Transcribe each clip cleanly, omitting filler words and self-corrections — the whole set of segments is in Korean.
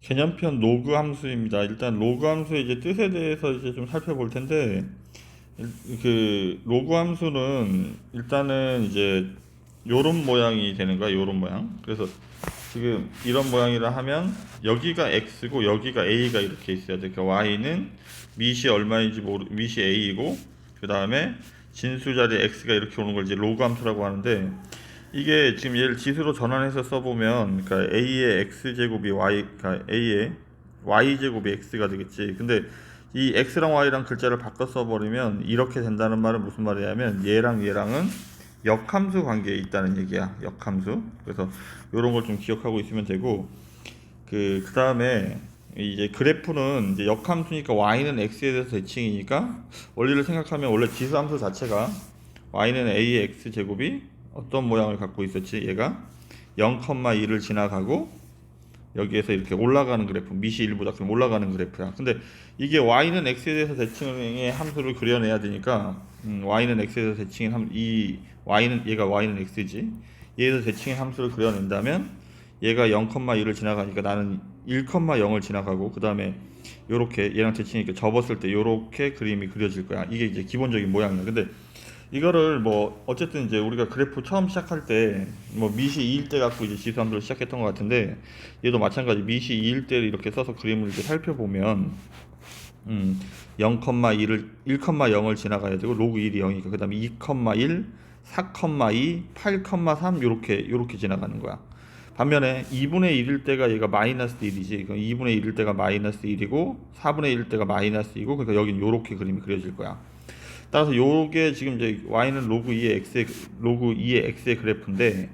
개념편 로그 함수입니다. 일단 로그 함수의 이제 뜻에 대해서 이제 좀 살펴볼 텐데, 그 로그 함수는 일단은 이제 요런 모양이 되는 거야. 요런 모양. 그래서 지금 이런 모양이라 하면 여기가 x고 여기가 a가 이렇게 있어야 돼. 그러니까 y는 밑이 얼마인지 밑이 a이고, 그 다음에 진수 자리에 x가 이렇게 오는 걸 이제 로그 함수라고 하는데, 이게 지금 얘를 지수로 전환해서 써보면, 그러니까 a의 x제곱이 y, 그러니까 a의 y제곱이 x가 되겠지. 근데 이 x랑 y랑 글자를 바꿔 써버리면 이렇게 된다는 말은 무슨 말이냐면, 얘랑 얘랑은 역함수 관계에 있다는 얘기야. 역함수. 그래서 이런 걸 좀 기억하고 있으면 되고, 그 다음에 이제 그래프는 이제 역함수니까 y는 x에 대해서 대칭이니까, 원리를 생각하면 원래 지수함수 자체가 y는 a의 x 제곱이 어떤 모양을 갖고 있었지? 얘가 0,2를 지나가고 여기에서 이렇게 올라가는 그래프, 밑이 1보다 좀 올라가는 그래프야. 근데 이게 y는 x에 대해서 대칭의 함수를 그려내야 되니까, y는 x에 대해서 대칭인 이 y는, 얘가 y는 x지, 얘에 대해서 대칭의 함수를 그려낸다면 얘가 0,2를 지나가니까 나는 1,0을 지나가고, 그 다음에 요렇게 얘랑 대칭이니까 접었을 때 요렇게 그림이 그려질 거야. 이게 이제 기본적인 모양이야. 근데 이거를 뭐 어쨌든 이제 우리가 그래프 처음 시작할 때 뭐 밑이 2일 때 갖고 이제 지수함수를 시작했던 것 같은데, 얘도 마찬가지 밑이 2일 때를 이렇게 써서 그림을 이렇게 살펴보면 0,2를 1,0을 지나가야 되고, 로그 1이 0이니까 그 다음에 2,1, 4,2, 8,3 요렇게 지나가는 거야. 반면에 2분의 1일 때가 얘가 마이너스 1이지. 그럼 2분의 1일 때가 마이너스 1이고 4분의 1일 때가 마이너스 2고, 그러니까 여긴 요렇게 그림이 그려질 거야. 따라서 요게 지금 이제 y는 로그 2의 x의 그래프인데,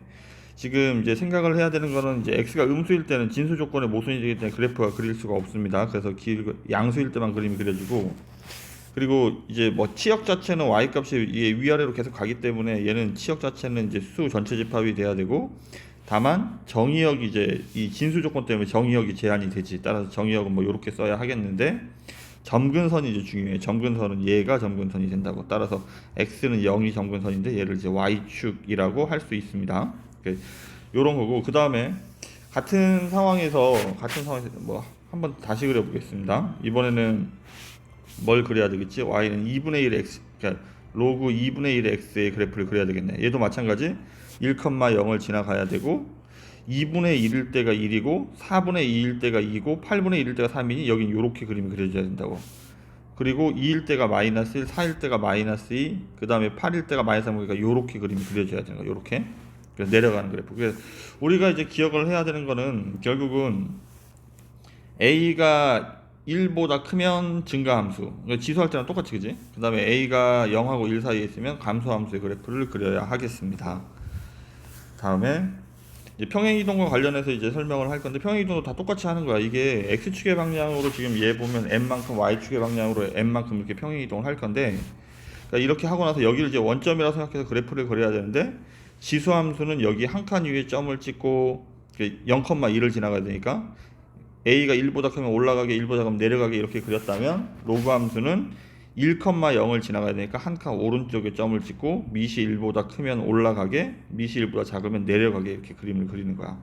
지금 이제 생각을 해야 되는 거는, 이제 x가 음수일 때는 진수 조건의 모순이 되기 때문에 그래프가 그릴 수가 없습니다. 그래서 양수일 때만 그림이 그려지고, 그리고 이제 뭐 치역 자체는 y 값이 위아래로 계속 가기 때문에 얘는 치역 자체는 이제 수 전체 집합이 돼야 되고, 다만 정의역이 이제 이 진수 조건 때문에 정의역이 제한이 되지. 따라서 정의역은 뭐 이렇게 써야 하겠는데, 점근선이 이제 중요해. 점근선은 얘가 점근선이 된다고. 따라서 x는 0이 점근선인데 얘를 이제 y축이라고 할 수 있습니다. 요런 거고, 그 다음에 같은 상황에서 뭐 한번 다시 그려보겠습니다. 이번에는 뭘 그려야 되겠지? y는 2분의 1 x, 그러니까 로그 2분의 1 x의 그래프를 그려야 되겠네. 얘도 마찬가지 1,0을 지나가야 되고, 2분의 1일 때가 1이고 4분의 2일 때가 2고 8분의 1일 때가 3이니 여긴 이렇게 그림이 그려져야 된다고. 그리고 2일 때가 마이너스 1, 4일 때가 마이너스 2, 그 다음에 8일 때가 마이너스 3, 그러니까 이렇게 그림이 그려져야 되는 거야. 이렇게. 그래서 내려가는 그래프. 그래서 우리가 이제 기억을 해야 되는 거는, 결국은 a가 1보다 크면 증가함수. 그러니까 지수할 때랑 똑같이, 그지? 그 다음에 a가 0하고 1 사이에 있으면 감소함수의 그래프를 그려야 하겠습니다. 다음에 이제 평행이동과 관련해서 이제 설명을 할 건데, 평행이동도 다 똑같이 하는 거야. 이게 x축의 방향으로 지금 얘 보면 n만큼, y축의 방향으로 n만큼 이렇게 평행이동을 할 건데, 그러니까 이렇게 하고 나서 여기를 이제 원점이라고 생각해서 그래프를 그려야 되는데, 지수함수는 여기 한 칸 위에 점을 찍고 0,1을 지나가야 되니까 a가 1보다 크면 올라가게, 1보다 작으면 내려가게 이렇게 그렸다면, 로그 함수는 1,0을 지나가야 되니까 한 칸 오른쪽에 점을 찍고 밑이 1보다 크면 올라가게, 밑이 1보다 작으면 내려가게 이렇게 그림을 그리는 거야.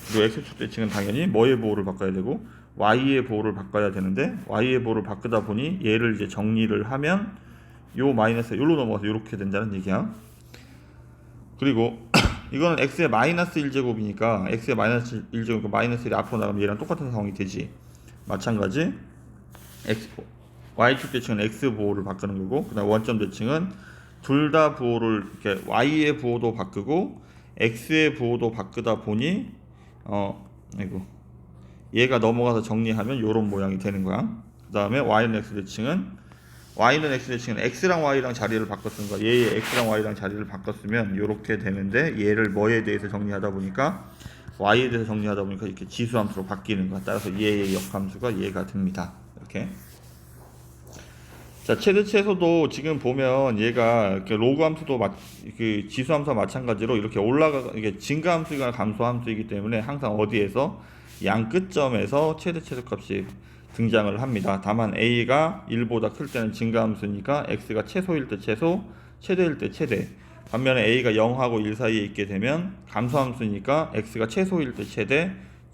그리고 x축 대칭은 당연히 뭐의 보호를 바꿔야 되고 y의 보호를 바꿔야 되는데, y의 보호를 바꾸다 보니 얘를 이제 정리를 하면 요 마이너스 요로 넘어가서 이렇게 된다는 얘기야. 그리고 이거는 x의 마이너스 1제곱이니까 x의 마이너스 1제곱, 마이너스 1이 앞으로 나가면 얘랑 똑같은 상황이 되지. 마찬가지 y축 대칭은 x 보호를 바꾸는 거고, 그 다음 원점 대칭은 둘 다 보호를, 이렇게 y의 보호도 바꾸고 x의 보호도 바꾸다 보니 아이고, 얘가 넘어가서 정리하면 요런 모양이 되는 거야. 그 다음에 y는 x 대칭은 x랑 y랑 자리를 바꿨던 거야. 얘의 x랑 y랑 자리를 바꿨으면 요렇게 되는데, 얘를 뭐에 대해서 정리하다 보니까 y에 대해서 정리하다 보니까 이렇게 지수함수로 바뀌는 거야. 따라서 얘의 역함수가 얘가 됩니다. 이렇게. 자, 최대 최소도 지금 보면 얘가 이렇게 로그 함수도 그 지수 함수와 마찬가지로 이렇게 이게 증가 함수가 감소 함수이기 때문에 항상 어디에서 양 끝점에서 최대 최소 값이 등장을 합니다. 다만 a가 1보다 클 때는 증가 함수니까 x가 최소일 때 최소, 최대일 때 최대. 반면에 a가 0하고 1 사이에 있게 되면 감소 함수니까 x가 최소일 때 최대,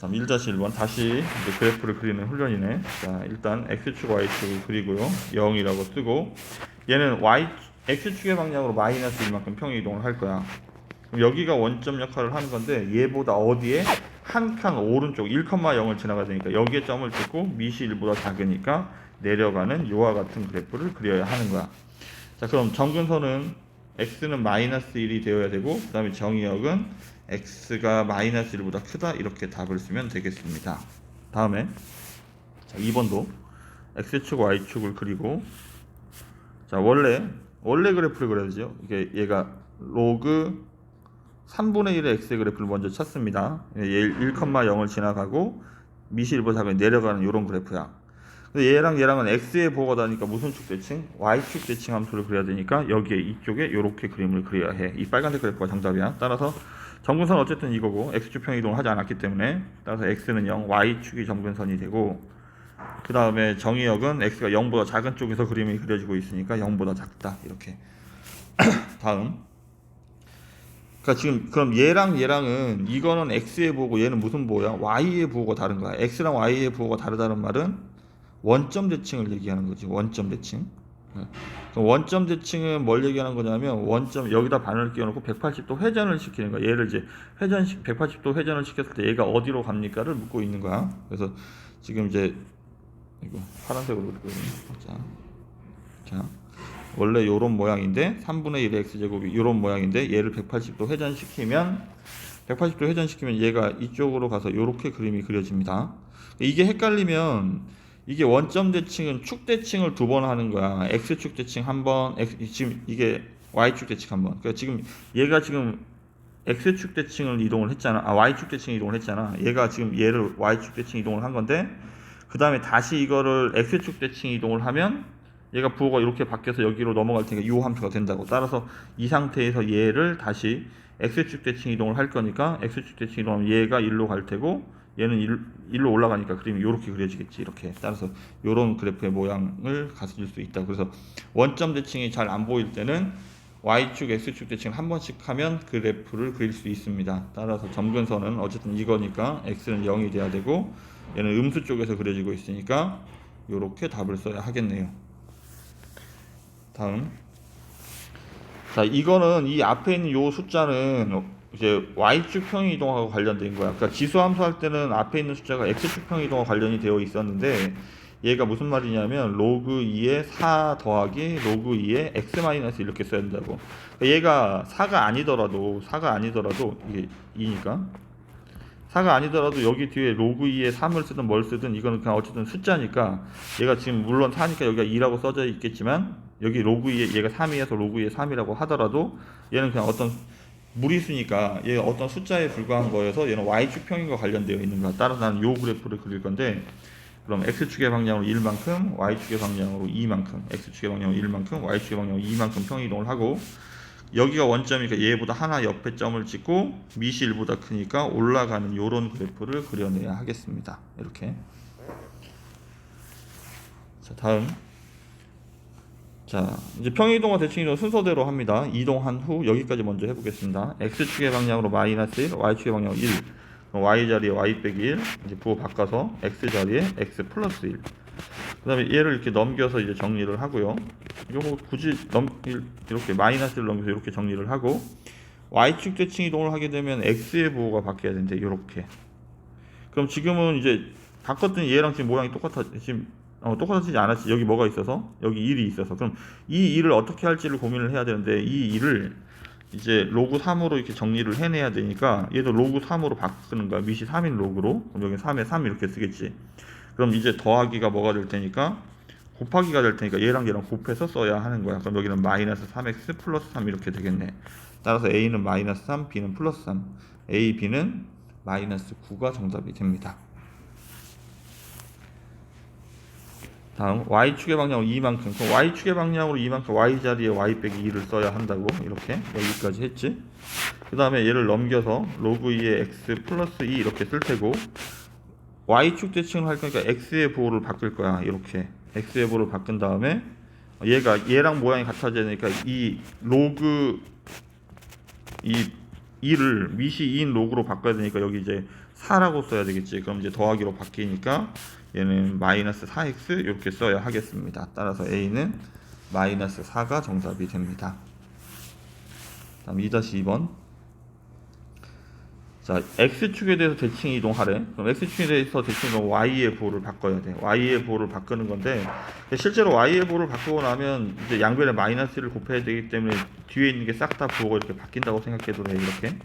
다음 1-1번 다시 이제 그래프를 그리는 훈련이네. 자, 일단 x축 y축을 그리고요. 0이라고 쓰고 얘는 x축의 방향으로 마이너스 1만큼 평행 이동을 할 거야. 그럼 여기가 원점 역할을 하는 건데 얘보다 어디에 한 칸 오른쪽 1,0을 지나가야 되니까 여기에 점을 찍고 미시 1보다 작으니까 내려가는 이와 같은 그래프를 그려야 하는 거야. 자, 그럼 점근선은 x는 마이너스 1이 되어야 되고 그 다음에 정의역은 x가 마이너스 1보다 크다 이렇게 답을 쓰면 되겠습니다. 다음에 자, 2번도 x축 y축을 그리고 자, 원래 그래프를 그려야죠. 이게 얘가 로그 3분의 1의 x의 그래프를 먼저 찾습니다. 얘 1,0을 지나가고 미시 1보다 작은 내려가는 이런 그래프야. 근데 얘랑은 x의 부호가 다니까 무슨 축 대칭? y축 대칭 함수를 그려야 되니까 여기에 이쪽에 이렇게 그림을 그려야 해. 이 빨간색 그래프가 정답이야. 따라서 점근선 어쨌든 이거고 x축 평행 이동을 하지 않았기 때문에 따라서 x는 0, y축이 점근선이 되고 그 다음에 정의역은 x가 0보다 작은 쪽에서 그림이 그려지고 있으니까 0보다 작다 이렇게. 다음 그러니까 지금 그럼 얘랑은 이거는 x의 부호고 얘는 무슨 부호야? y의 부호가 다른 거야. x랑 y의 부호가 다르다는 말은 원점 대칭을 얘기하는 거지. 원점 대칭. 원점 대칭은 뭘 얘기하는 거냐면 원점 여기다 바늘을 끼워놓고 180도 회전을 시키는 거야. 얘를 이제 180도 회전을 시켰을 때 얘가 어디로 갑니까를 묻고 있는 거야. 그래서 지금 이제 이거 파란색으로 그리거든요. 자, 원래 요런 모양인데 3분의 1의 x제곱이 요런 모양인데 얘를 180도 회전시키면 얘가 이쪽으로 가서 요렇게 그림이 그려집니다. 이게 헷갈리면 이게 원점 대칭은 축 대칭을 2번 하는 거야. x축 대칭 한 번, 지금 이게 y축 대칭 한 번. 그러니까 지금 얘가 지금 x축 대칭을 이동을 했잖아. y축 대칭 이동을 했잖아. 얘가 지금 얘를 y축 대칭 이동을 한 건데 그 다음에 다시 이거를 x축 대칭 이동을 하면 얘가 부호가 이렇게 바뀌어서 여기로 넘어갈 테니까 이 함수가 된다고. 따라서 이 상태에서 얘를 다시 x축 대칭 이동을 할 거니까 x축 대칭 이동하면 얘가 1로 갈 테고 얘는 1로 올라가니까 그림이 이렇게 그려지겠지. 이렇게. 따라서 이런 그래프의 모양을 가질 수 있다. 그래서 원점 대칭이 잘 안 보일 때는 y축, x축 대칭을 한 번씩 하면 그래프를 그릴 수 있습니다. 따라서 점근선은 어쨌든 이거니까 x는 0이 돼야 되고 얘는 음수 쪽에서 그려지고 있으니까 이렇게 답을 써야 하겠네요. 다음. 자, 이거는 이 앞에 있는 요 숫자는 이제 y축 평행 이동하고 관련된 거야. 그러니까 지수 함수할 때는 앞에 있는 숫자가 x축 평행 이동과 관련이 되어 있었는데 얘가 무슨 말이냐면 로그 2의 4 더하기 로그 2의 x 마이너스 이렇게 써야 된다고. 그러니까 얘가 4가 아니더라도 이게 2니까 4가 아니더라도 여기 뒤에 로그 2의 3을 쓰든 뭘 쓰든 이거는 그냥 어쨌든 숫자니까 얘가 지금 물론 4니까 여기가 2라고 써져 있겠지만 여기 로그 2에 얘가 3이어서 로그 2의 3이라고 하더라도 얘는 그냥 어떤 무리수니까 얘가 어떤 숫자에 불과한 거여서 얘는 y축 평행과 관련되어 있는 거야. 따라서 나는 요 그래프를 그릴 건데 그럼 x축의 방향으로 1만큼 y축의 방향으로 2만큼 x축의 방향으로 1만큼 y축의 방향으로 2만큼 평행 이동을 하고 여기가 원점이니까 얘보다 하나 옆에 점을 찍고 미시 1보다 크니까 올라가는 요런 그래프를 그려내야 하겠습니다. 이렇게. 자, 다음. 자, 이제 평행이동과 대칭이동 순서대로 합니다. 이동한 후 여기까지 먼저 해보겠습니다. x축의 방향으로 마이너스 1, y축의 방향으로 1. y 자리에 y 빼기 1. 이제 부호 바꿔서 x 자리에 x 플러스 1. 그 다음에 얘를 이렇게 넘겨서 이제 정리를 하고요. 이거 굳이 이렇게 마이너스를 넘겨서 이렇게 정리를 하고 y축 대칭 이동을 하게 되면 x의 부호가 바뀌어야 되는데 이렇게. 그럼 지금은 이제 바꿨더니 얘랑 지금 모양이 똑같아지지 않았지. 여기 뭐가 있어서 여기 1이 있어서 그럼 이 1을 어떻게 할지를 고민을 해야 되는데 이 1을 이제 로그 3으로 이렇게 정리를 해내야 되니까 얘도 로그 3으로 바꾸는 거야. 미시 3인 로그로. 그럼 여기 3에 3 이렇게 쓰겠지. 그럼 이제 더하기가 뭐가 될 테니까 곱하기가 될 테니까 얘랑 곱해서 써야 하는 거야. 그럼 여기는 마이너스 3x 플러스 3 이렇게 되겠네. 따라서 a는 마이너스 3, b는 플러스 3. a, b는 마이너스 9가 정답이 됩니다. 다음 y축의 방향으로 2만큼. 그럼 y축의 방향으로 2만큼 y 자리에 y 빼기 2를 써야 한다고. 이렇게 여기까지 했지. 그 다음에 얘를 넘겨서 로그 2의 x 플러스 2 이렇게 쓸 테고 y축 대칭을 할 거니까 x의 부호를 바꿀 거야. 이렇게 x의 부호를 바꾼 다음에 얘랑 모양이 같아져야 되니까 이 로그 이 2를 미시 2인 로그로 바꿔야 되니까 여기 이제 4라고 써야 되겠지. 그럼 이제 더하기로 바뀌니까 얘는 마이너스 4x 이렇게 써야 하겠습니다. 따라서 A는 마이너스 4가 정답이 됩니다. 다음 2-2번. 자, X축에 대해서 대칭 이동하래. 그럼 X축에 대해서 대칭 이동 Y의 보호를 바꿔야 돼. Y의 보호를 바꾸는 건데, 실제로 Y의 보호를 바꾸고 나면 이제 양변에 마이너스를 곱해야 되기 때문에 뒤에 있는 게 싹 다 부호가 이렇게 바뀐다고 생각해도 돼, 이렇게.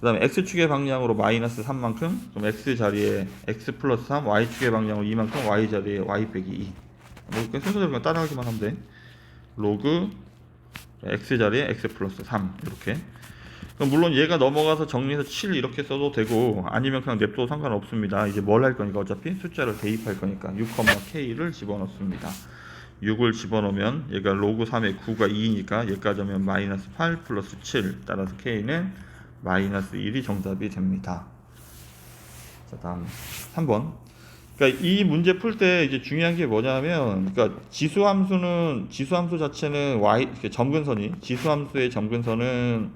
그 다음에 X축의 방향으로 마이너스 3만큼, 그럼 X 자리에 X 플러스 3, Y축의 방향으로 2만큼, Y 자리에 Y 빼기 2. 뭐, 순서대로 그냥 따라하기만 하면 돼. 로그 X 자리에 X 플러스 3, 이렇게. 그럼 물론 얘가 넘어가서 정리해서 7 이렇게 써도 되고 아니면 그냥 냅둬도 상관없습니다. 이제 뭘 할 거니까 어차피 숫자를 대입할 거니까 6,K를 집어넣습니다. 6을 집어넣으면 얘가 로그 3의 9가 2니까 얘까지 하면 마이너스 8 플러스 7, 따라서 K는 마이너스 1이 정답이 됩니다. 자, 다음 3번. 그러니까 이 문제 풀 때 이제 중요한 게 뭐냐면, 그러니까 지수함수 자체는 점근선이 지수함수의 점근선은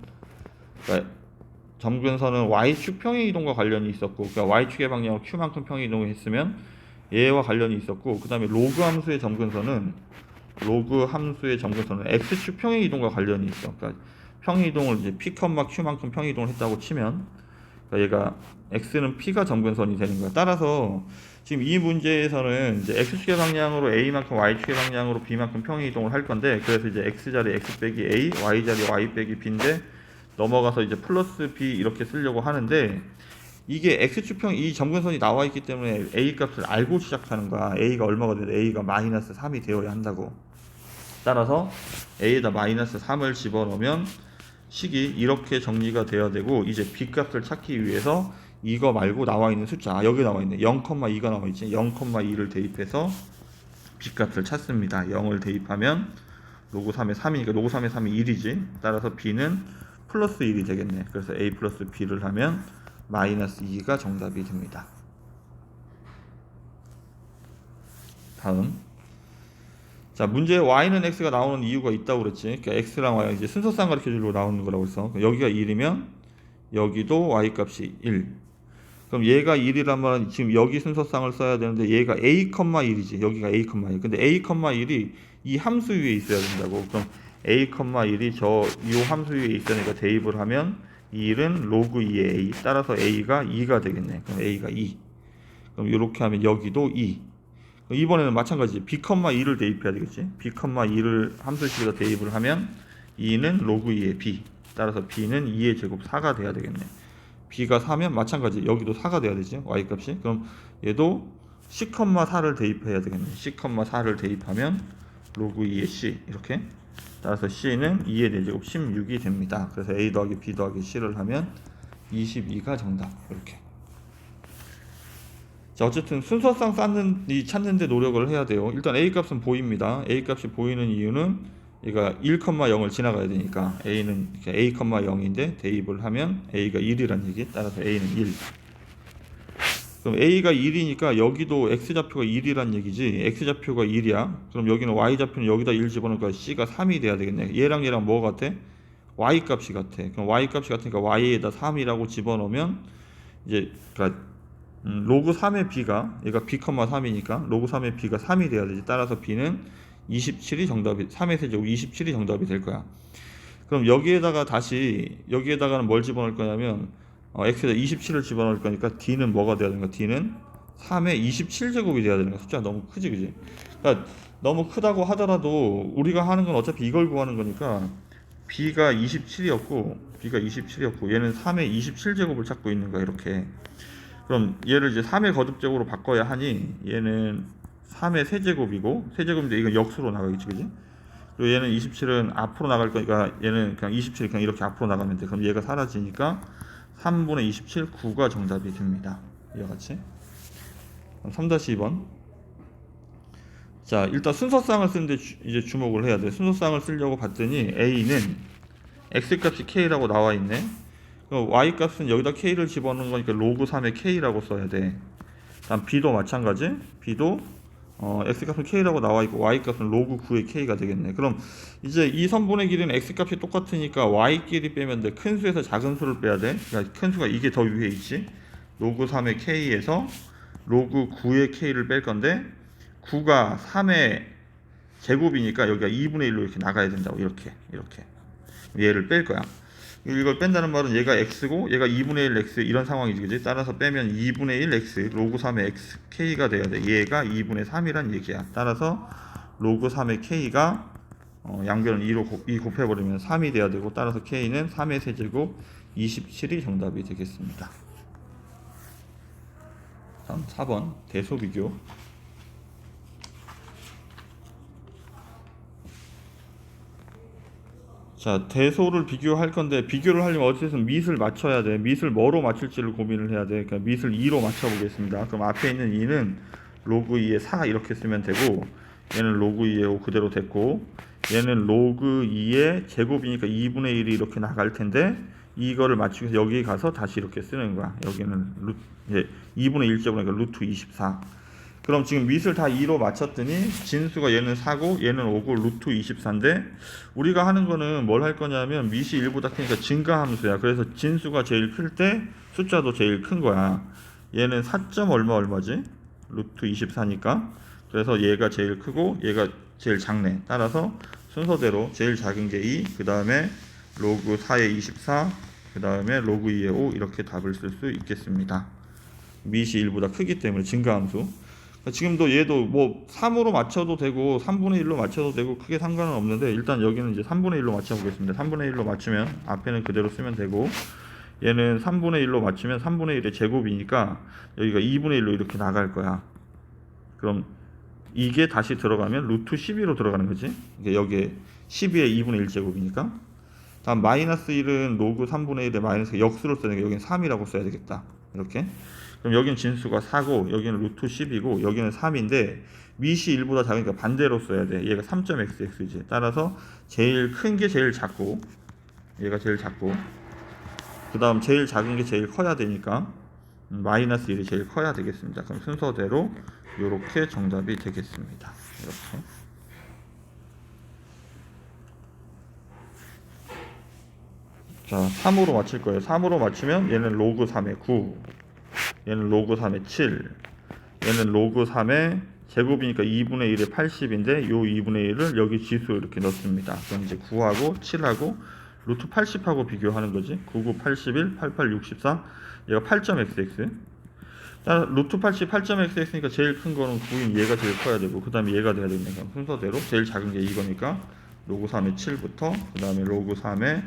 Y축 평행 이동과 관련이 있었고, 그러니까 Y축의 방향으로 Q만큼 평행 이동을 했으면 얘와 관련이 있었고, 그 다음에 로그 함수의 점근선은 X축 평행 이동과 관련이 있어. 그러니까 평행 이동을 이제 P, Q만큼 평행 이동을 했다고 치면, 그러니까 얘가 X는 P가 점근선이 되는 거야. 따라서 지금 이 문제에서는 이제 X축의 방향으로 A만큼 Y축의 방향으로 B만큼 평행 이동을 할 건데, 그래서 이제 X 자리에 X 빼기 A, Y 자리에 Y 빼기 B인데 넘어가서 이제 플러스 B 이렇게 쓰려고 하는데, 이게 X축평 이 점근선이 나와 있기 때문에 A 값을 알고 시작하는 거야. A가 얼마가 돼도 A가 마이너스 3이 되어야 한다고. 따라서 A에다 마이너스 3을 집어넣으면 식이 이렇게 정리가 되어야 되고, 이제 B 값을 찾기 위해서 이거 말고 나와 있는 숫자, 여기 나와 있네. 0,2가 나와 있지. 0,2를 대입해서 B 값을 찾습니다. 0을 대입하면 로그 3의 3이니까 로그 3의 3이 1이지. 따라서 B는 플러스 1이 되겠네. 그래서 A 플러스 B를 하면 마이너스 2가 정답이 됩니다. 다음. 자, 문제에 Y는 X가 나오는 이유가 있다고 그랬지. 그러니까 X랑 Y가 이제 순서상 가르쳐 주려고 나오는 거라고 해서 여기가 1이면 여기도 Y 값이 1. 그럼 얘가 1이란 말은 지금 여기 순서상을 써야 되는데 얘가 A, 1이지. 여기가 A, 1. 근데 A, 1이 이 함수 위에 있어야 된다고. 그럼 A, 1이 이 함수 위에 있으니까 대입을 하면 1은 로그 2의 A. 따라서 A가 2가 되겠네. 그럼 A가 2. 그럼 이렇게 하면 여기도 2. 이번에는 마찬가지 B, 2를 대입해야 되겠지. B, 2를 함수식에다 대입을 하면 2는 로그 2의 B. 따라서 B는 2의 제곱 4가 돼야 되겠네. B가 4면 마찬가지 여기도 4가 돼야 되지. Y값이. 그럼 얘도 C, 4를 대입해야 되겠네. C, 4를 대입하면 로그 2의 C 이렇게. 따라서 C는 2의 4제곱 16이 됩니다. 그래서 A 더하기 B 더하기 C를 하면 22가 정답. 이렇게. 자, 어쨌든 순서상 찾는 데 노력을 해야 돼요. 일단 A 값은 보입니다. A 값이 보이는 이유는 얘가 1,0을 지나가야 되니까 A는 A, 0인데 대입을 하면 A가 1이란 얘기. 따라서 A는 1. 그럼 A가 1이니까 여기도 X좌표가 1이란 얘기지. X좌표가 1이야. 그럼 여기는 Y좌표는 여기다 1 집어넣으니까 C가 3이 돼야 되겠네. 얘랑 뭐가 같아? Y값이 같아. 그럼 Y값이 같으니까 Y에다 3이라고 집어넣으면 이제 그러니까 로그 3의 B가 얘가 B, 3이니까 로그 3의 B가 3이 돼야 되지. 따라서 B는 27이 정답이 3의 세제곱 27이 정답이 될 거야. 그럼 여기에다가는 뭘 집어넣을 거냐면 X에다 27을 집어넣을 거니까 D는 뭐가 돼야 되는가? D는 3의 27제곱이 돼야 되는 거야. 숫자가 너무 크지, 그지? 그러니까 너무 크다고 하더라도 우리가 하는 건 어차피 이걸 구하는 거니까 B가 27이었고 얘는 3의 27제곱을 찾고 있는 거야, 이렇게. 그럼 얘를 이제 3의 거듭제곱으로 바꿔야 하니 얘는 3의 세제곱이고, 세제곱인데 이건 역수로 나가겠지, 그지? 그리고 얘는 27은 앞으로 나갈 거니까 얘는 그냥 27이 그냥 이렇게 앞으로 나가면 돼. 그럼 얘가 사라지니까 3분의 27, 9가 정답이 됩니다. 이와 같이. 3-2번. 자, 일단 순서상을 쓰는데 이제 주목을 해야 돼. 순서상을 쓰려고 봤더니 A는 X값이 K라고 나와 있네. Y값은 여기다 K를 집어넣는 거니까 로그 3의 K라고 써야 돼. 다음 B도 마찬가지. B도 X값은 K라고 나와 있고 Y값은 로그 9의 K가 되겠네. 그럼 이제 이 선분의 길이는 X값이 똑같으니까 Y끼리 빼면 돼. 큰 수에서 작은 수를 빼야 돼. 그러니까 큰 수가 이게 더 위에 있지. 로그 3의 k에서 로그 9의 k를 뺄 건데 9가 3의 제곱이니까 여기가 2분의 1로 이렇게 나가야 된다고. 이렇게 얘를 뺄 거야. 이걸 뺀다는 말은 얘가 x고 얘가 2분의 1 x 이런 상황이지, 그지? 따라서 빼면 2분의 1 x 로그 3의 x k가 돼야 돼. 얘가 2분의 3이란 얘기야. 따라서 로그 3의 k가 양변을 2 곱해버리면 3이 돼야 되고, 따라서 k는 3의 세제곱 27이 정답이 되겠습니다. 다음 4번 대소 비교. 자, 대소를 비교할 건데, 비교를 하려면 어쨌든 밑을 맞춰야 돼. 밑을 뭐로 맞출지를 고민을 해야 돼. 그러니까 밑을 2로 맞춰 보겠습니다. 그럼 앞에 있는 2는 로그 2의 4 이렇게 쓰면 되고, 얘는 로그 2의 5 그대로 됐고, 얘는 로그 2의 제곱이니까 2분의 1이 이렇게 나갈 텐데, 이거를 맞추기 위해서 여기 가서 다시 이렇게 쓰는 거야. 여기는 2분의 1 제곱이니까 루트 24. 그럼 지금 밑을 다 2로 맞췄더니 진수가 얘는 4고 얘는 5고 루트 24인데, 우리가 하는 거는 뭘 할 거냐면 밑이 1보다 크니까 증가함수야. 그래서 진수가 제일 클 때 숫자도 제일 큰 거야. 얘는 4점 얼마지? 루트 24니까. 그래서 얘가 제일 크고 얘가 제일 작네. 따라서 순서대로 제일 작은 게 2, 그 다음에 로그 4의 24, 그 다음에 로그 2의 5 이렇게 답을 쓸 수 있겠습니다. 밑이 1보다 크기 때문에 증가함수. 지금도 얘도 뭐 3으로 맞춰도 되고 3분의 1로 맞춰도 되고 크게 상관은 없는데, 일단 여기는 이제 3분의 1로 맞춰 보겠습니다. 3분의 1로 맞추면 앞에는 그대로 쓰면 되고, 얘는 3분의 1로 맞추면 3분의 1의 제곱이니까 여기가 2분의 1로 이렇게 나갈 거야. 그럼 이게 다시 들어가면 루트 12로 들어가는 거지. 여기에 12의 2분의 1 제곱이니까. 다음 마이너스 1은 로그 3분의 1의 마이너스 역수로 써야 되니까 여기는 3이라고 써야 되겠다. 이렇게. 그럼 여기는 진수가 4고 여기는 루트 10이고 여기는 3인데 밑이 1보다 작으니까 반대로 써야 돼. 얘가 3.xx이지. 따라서 제일 큰 게 제일 작고 얘가 제일 작고, 그 다음 제일 작은 게 제일 커야 되니까 마이너스 1이 제일 커야 되겠습니다. 그럼 순서대로 이렇게 정답이 되겠습니다. 이렇게. 자, 3으로 맞출 거예요. 3으로 맞추면 얘는 로그 3의 9, 얘는 로그 3의 7, 얘는 로그 3의 제곱이니까 2분의 1의 80인데 요 2분의 1을 여기 지수 이렇게 넣습니다. 그럼 이제 9하고 7하고 루트 80하고 비교하는 거지. 99, 81, 88, 64. 얘가 8.xx. 루트 80, 8.xx니까 제일 큰 거는 9인 얘가 제일 커야 되고, 그 다음에 얘가 돼야 되니까 순서대로 제일 작은 게 이거니까 로그 3의 7부터, 그 다음에 로그 3의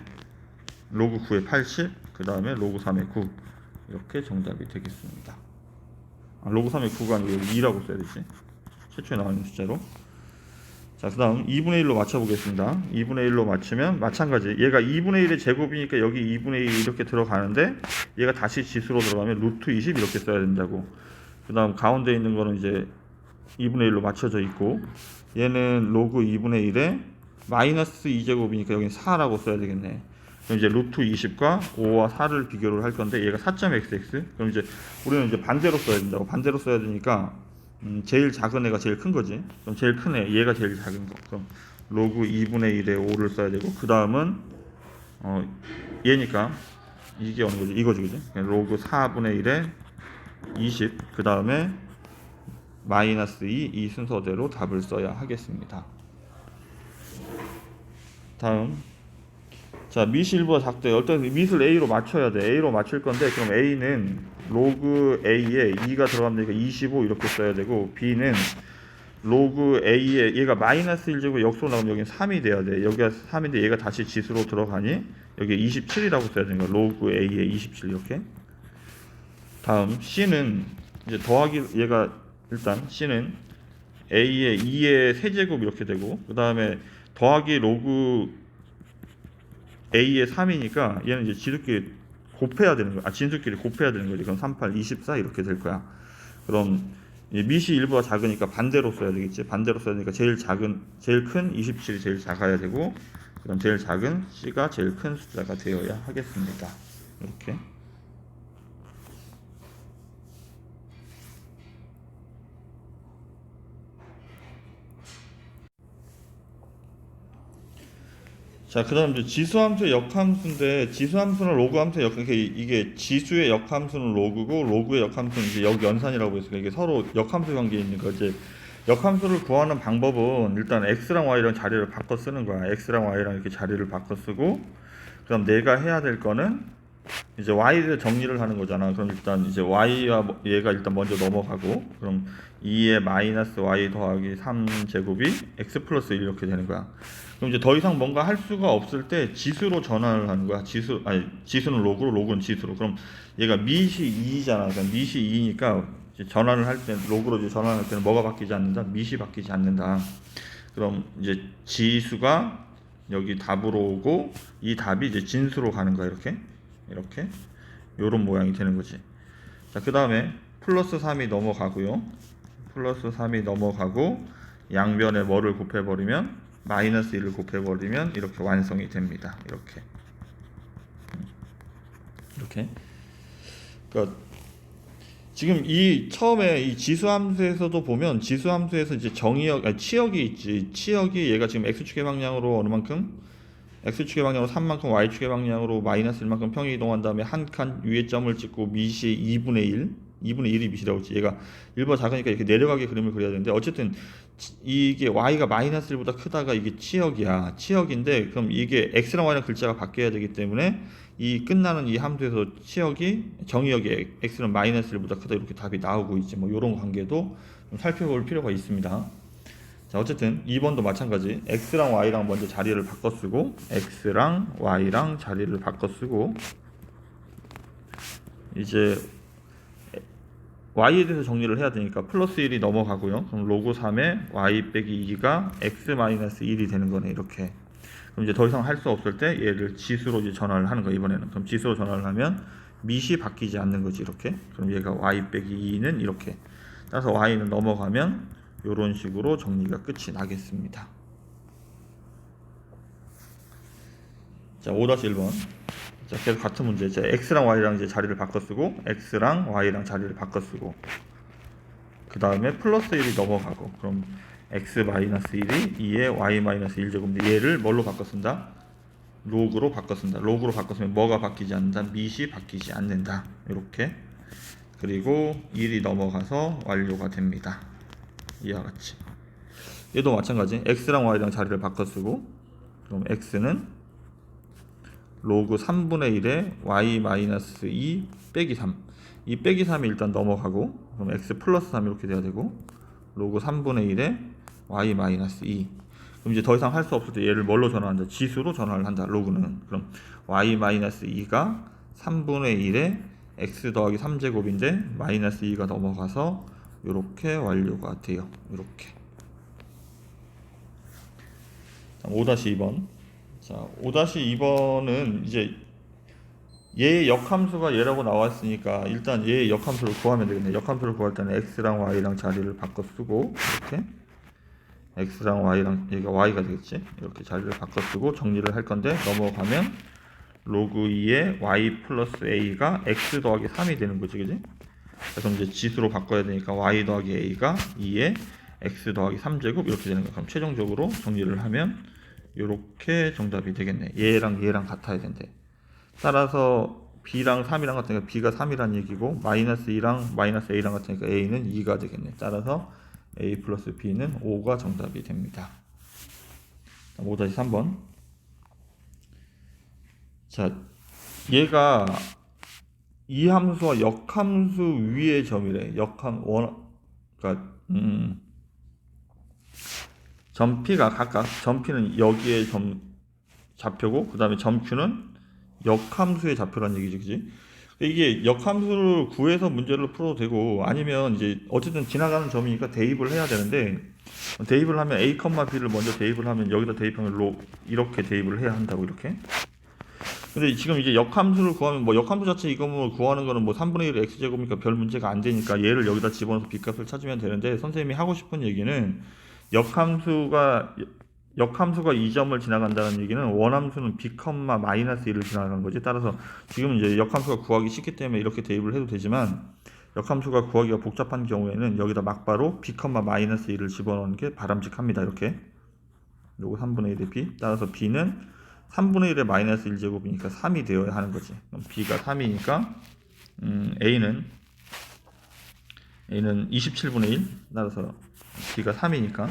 로그 9의 80, 그 다음에 로그 3의 9. 이렇게 정답이 되겠습니다. 로그 3의 9가 아니고 2라고 써야 되지. 최초에 나오는 숫자로. 자, 그 다음 2분의 1로 맞춰보겠습니다. 2분의 1로 맞추면 마찬가지. 얘가 2분의 1의 제곱이니까 여기 2분의 1 이렇게 들어가는데, 얘가 다시 지수로 들어가면 루트 20 이렇게 써야 된다고. 그 다음 가운데 있는 거는 이제 2분의 1로 맞춰져 있고, 얘는 로그 2분의 1에 마이너스 2제곱이니까 여기는 4라고 써야 되겠네. 그럼 이제 루트 20과 5와 4를 비교를 할 건데, 얘가 4.xx. 그럼 이제 우리는 이제 반대로 써야 된다고. 반대로 써야 되니까 제일 작은 애가 제일 큰 거지. 그럼 제일 큰 애, 얘가 제일 작은 거. 그럼 로그 2분의 1에 5를 써야 되고, 그 다음은 얘니까 이게 어느 거지? 이거지, 그지? 로그 4분의 1에 20, 그 다음에 마이너스 2, 이 순서대로 답을 써야 하겠습니다. 다음. 자, 밑이 1보다 작대. 일단 밑을 A로 맞춰야 돼. A로 맞출 건데, 그럼 A는 로그 A에 2가 들어가면 25 이렇게 써야 되고, B는 로그 A에 얘가 마이너스 1제곱 역수로 나오면 여기는 3이 돼야 돼. 여기가 3인데 얘가 다시 지수로 들어가니 여기 27이라고 써야 되는 거야. 로그 A에 27 이렇게. 다음 C는 이제 더하기, 얘가 일단 C는 A에 2의 세제곱 이렇게 되고, 그 다음에 더하기 로그 A의 3이니까 얘는 이제 지수끼리 곱해야 되는 거야. 진수끼리 곱해야 되는 거지. 그럼 38, 24 이렇게 될 거야. 그럼 밑이 1보다 작으니까 반대로 써야 되겠지. 반대로 써야 되니까 제일 큰 27이 제일 작아야 되고, 그럼 제일 작은 C가 제일 큰 숫자가 되어야 하겠습니다. 이렇게. 자, 그다음 이제 지수함수의 역함수인데 지수함수는 로그함수의 이게 지수의 역함수는 로그고 로그의 역함수는 이제 역연산이라고 했으니까 이게 서로 역함수 관계에 있는 거지. 역함수를 구하는 방법은 일단 x랑 y랑 자리를 바꿔 쓰는 거야. x랑 y랑 이렇게 자리를 바꿔 쓰고 그럼 내가 해야 될 거는 이제 y를 정리를 하는 거잖아. 그럼 일단 이제 y와 얘가 일단 먼저 넘어가고 그럼 2의 마이너스 y 더하기 3제곱이 x 플러스 1 이렇게 되는 거야. 그럼 이제 더 이상 뭔가 할 수가 없을 때 지수로 전환을 하는 거야. 지수는 로그로 로그는 지수로. 그럼 얘가 미시 2잖아. 그럼 미시 2니까 전환을 할 때 로그로 이제 전환할 때는 뭐가 바뀌지 않는다? 미시 바뀌지 않는다. 그럼 이제 지수가 여기 답으로 오고 이 답이 이제 진수로 가는 거야. 이렇게 요런 모양이 되는 거지. 자, 그 다음에 플러스 3이 넘어가고요. 플러스 3이 넘어가고 양변에 뭐를 곱해버리면 마이너스 1을 곱해버리면 이렇게 완성이 됩니다. 이렇게. 그러니까 지금 이 처음에 이 지수함수에서도 보면 지수함수에서 이제 치역이 있지. 치역이 얘가 지금 x축의 방향으로 어느 만큼 x축의 방향으로 3만큼 y축의 방향으로 마이너스 1만큼 평이 이동한 다음에 한 칸 위에 점을 찍고 미시 2분의 1 2분의 1이 미시라고 했지. 얘가 1보다 작으니까 이렇게 내려가게 그림을 그려야 되는데 어쨌든 이게 y가 마이너스 1보다 크다가 이게 치역이야. 치역인데 그럼 이게 x랑 y랑 글자가 바뀌어야 되기 때문에 이 끝나는 이 함수에서 치역이 정의역이 x는 마이너스 1보다 크다 이렇게 답이 나오고 있지. 뭐 이런 관계도 좀 살펴볼 필요가 있습니다. 자, 어쨌든 2번도 마찬가지. x랑 y랑 먼저 자리를 바꿔 쓰고 x랑 y랑 자리를 바꿔 쓰고 이제 y에 대해서 정리를 해야 되니까 플러스 1이 넘어가고요. 그럼 로그 3에 y 빼기 2가 x 마이너스 1이 되는 거네. 이렇게. 그럼 이제 더 이상 할 수 없을 때 얘를 지수로 이제 전환을 하는 거야. 이번에는. 그럼 지수로 전환을 하면 밑이 바뀌지 않는 거지. 이렇게. 그럼 얘가 y 빼기 2는 이렇게. 따라서 y는 넘어가면 이런 식으로 정리가 끝이 나겠습니다. 자, 5-1번. 자, 계속 같은 문제. 자, x랑 y랑 이제 자리를 바꿔 쓰고 x랑 y랑 자리를 바꿔 쓰고 그 다음에 플러스 1이 넘어가고 그럼 x 마이너스 1이 2의 y 마이너스 1제곱인데 얘를 뭘로 바꿔 쓴다? 로그로 바꿔 쓴다. 로그로 바꿔 쓰면 뭐가 바뀌지 않는다? 밑이 바뀌지 않는다. 이렇게. 그리고 1이 넘어가서 완료가 됩니다. 이와 같이. 얘도 마찬가지. x랑 y랑 자리를 바꿔 쓰고 그럼 x는 로그 3분의 1에 y 마이너스 2 빼기 3. 이 빼기 3이 일단 넘어가고 그럼 x 플러스 3 이렇게 돼야 되고 로그 3분의 1에 y 마이너스 2. 그럼 이제 더 이상 할 수 없을 때 얘를 뭘로 전환한다? 지수로 전환을 한다. 로그는. 그럼 y 마이너스 2가 3분의 1에 x 더하기 3제곱인데 마이너스 2가 넘어가서 이렇게 완료가 돼요. 이렇게. 5-2번. 자, 5-2번은 이제 얘의 역함수가 얘라고 나왔으니까 일단 얘의 역함수를 구하면 되겠네. 역함수를 구할 때는 x랑 y랑 자리를 바꿔 쓰고 이렇게 x랑 y랑 얘가 y가 되겠지. 이렇게 자리를 바꿔 쓰고 정리를 할 건데 넘어가면 로그 2의 y 플러스 a가 x 더하기 3이 되는 거지, 그지? 그래서 이제 지수로 바꿔야 되니까 y 더하기 a가 2의 x 더하기 3제곱 이렇게 되는 거야. 그럼 최종적으로 정리를 하면 이렇게 정답이 되겠네. 얘랑 얘랑 같아야 된대. 따라서 b랑 3이랑 같으니까 b가 3이란 얘기고 마이너스 2랑 마이너스 a랑 같으니까 a는 2가 되겠네. 따라서 a 플러스 b는 5가 정답이 됩니다. 5-3번. 자, 얘가 이 함수와 역함수 위의 점이래. 그러니까 점 P가 각각 점 P는 여기에 점 좌표고 그 다음에 점 Q는 역함수의 좌표란 얘기지, 그지? 이게 역함수를 구해서 문제를 풀어도 되고 아니면 이제 어쨌든 지나가는 점이니까 대입을 해야 되는데 대입을 하면 a, b를 먼저 대입을 하면 여기다 대입하면 이렇게 대입을 해야 한다고 이렇게. 근데 지금 이제 역함수를 구하면 뭐 역함수 자체 이거 뭐 구하는 거는 뭐 3분의 1 x제곱이니까 별 문제가 안 되니까 얘를 여기다 집어넣어서 b값을 찾으면 되는데 선생님이 하고 싶은 얘기는 역함수가 이 점을 지나간다는 얘기는 원함수는 b, 마이너스 1을 지나가는 거지. 따라서 지금 이제 역함수가 구하기 쉽기 때문에 이렇게 대입을 해도 되지만 역함수가 구하기가 복잡한 경우에는 여기다 막바로 b, 마이너스 1을 집어넣는 게 바람직합니다. 이렇게 요거 3분의 1의 b. 따라서 b는 3분의 1의 마이너스 1제곱이니까 3이 되어야 하는 거지. 그럼 b가 3이니까 a는 27분의 1, 따라서 b가 3이니까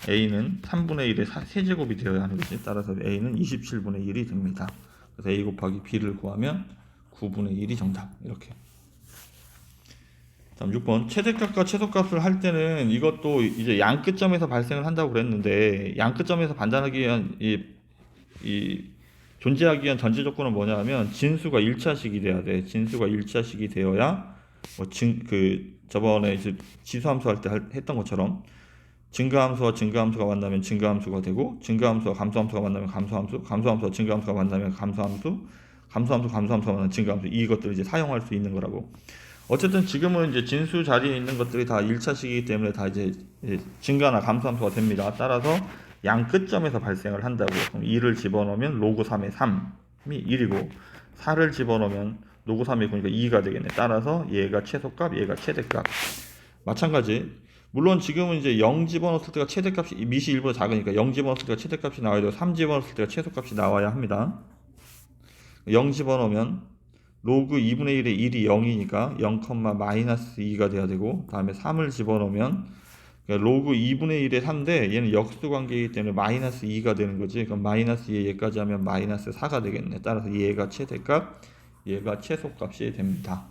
a는 3분의 1의 세제곱이 되어야 하는 거지. 따라서 a는 27분의 1이 됩니다. 그래서 a 곱하기 b를 구하면 9분의 1이 정답. 이렇게. 다음 6번. 최대값과 최소값을 할 때는 이것도 이제 양끝점에서 발생을 한다고 그랬는데, 양끝점에서 판단하기 위한 존재하기 위한 전제 조건은 뭐냐 하면 진수가 1차식이 돼야 돼. 진수가 1차식이 되어야 저번에 이제 지수함수 할 때 했던 것처럼 증가함수와 증가함수가 만나면 증가함수가 되고, 증가함수와 감소함수가 만나면 감소함수, 감소함수와 증가함수가 만나면 감소함수, 감소함수가 만나면 증가함수, 이것들을 이제 사용할 수 있는 거라고. 어쨌든 지금은 이제 진수 자리에 있는 것들이 다 1차식이기 때문에 다 이제 증가나 감소함수가 됩니다. 따라서 양 끝점에서 발생을 한다고. 그럼 2를 집어넣으면 로그 3의 3이 1이고, 4를 집어넣으면 로그 3의 9니까 2가 되겠네. 따라서 얘가 최소값, 얘가 최대값. 마찬가지. 물론 지금은 이제 0 집어넣었을 때가 최대값이 밑이 1보다 작으니까 0 집어넣었을 때가 최대값이 나와야 되고, 3 집어넣었을 때가 최소값이 나와야 합니다. 0 집어넣으면 로그 2분의 1의 1이 0이니까 0, 마이너스 2가 돼야 되고, 다음에 3을 집어넣으면 로그 2분의 1의 3인데 얘는 역수 관계이기 때문에 마이너스 2가 되는 거지. 그럼 마이너스 2에 얘까지 하면 마이너스 4가 되겠네. 따라서 얘가 최대값, 얘가 최소값이 됩니다.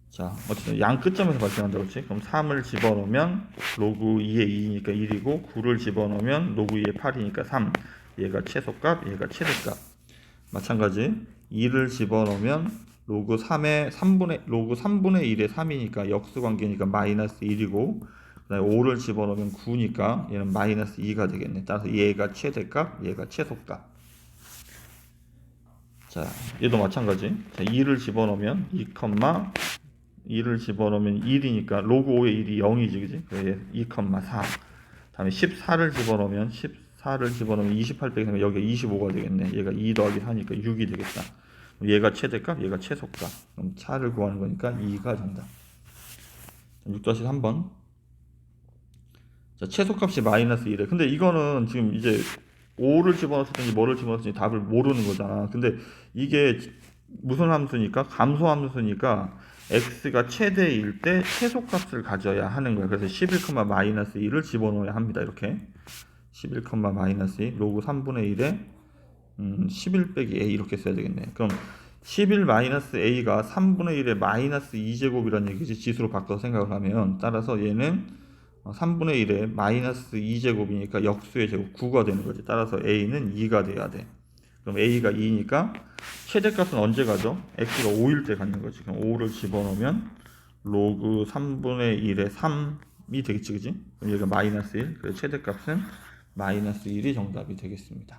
자, 어쨌든 양 끝점에서 발생한다고 했지. 그럼 3을 집어넣으면 로그 2의 2니까 1이고, 9를 집어넣으면 로그 2의 8이니까 3. 얘가 최소값, 얘가 최대값. 마찬가지 2를 집어넣으면 로그 3분의 1의 3이니까 역수 관계니까 마이너스 1이고, 그다음에 5를 집어넣으면 9니까 얘는 마이너스 2가 되겠네. 따라서 얘가 최대값, 얘가 최소값. 자, 얘도 마찬가지. 자, 2를 집어넣으면 2를 집어넣으면 1이니까 로그 5의 1이 0이지, 그지? 그래서 2,4. 다음에 14를 집어넣으면 28 빼기 3면 여기가 25가 되겠네. 얘가 2 더하기 4니까 6이 되겠다. 얘가 최대값, 얘가 최소값. 그럼 차를 구하는 거니까 2가 정답. 6-3번. 자, 최소값이 마이너스 1에. 근데 이거는 지금 이제 5를 집어넣었든지 뭐를 집어넣었든지 답을 모르는 거잖아. 근데 이게 무슨 함수니까? 감소 함수니까 x가 최대일 때 최소값을 가져야 하는 거야. 그래서 11, 마이너스 1을 집어넣어야 합니다. 이렇게 11, 마이너스 2 로그 3분의 1에 11 빼기 a 이렇게 써야 되겠네. 그럼 11 마이너스 a가 3분의 1의 마이너스 2제곱이라는 얘기지. 지수로 바꿔서 생각을 하면. 따라서 얘는 3분의 1의 마이너스 2제곱이니까 역수의 제곱 9가 되는 거지. 따라서 a는 2가 돼야 돼. 그럼 a가 2니까 최대값은 언제 가죠? x가 5일 때 갖는 거지. 그럼 5를 집어넣으면 로그 3분의 1의 3이 되겠지, 그지? 그럼 여기가 마이너스 1. 그래서 최대값은 마이너스 1이 정답이 되겠습니다.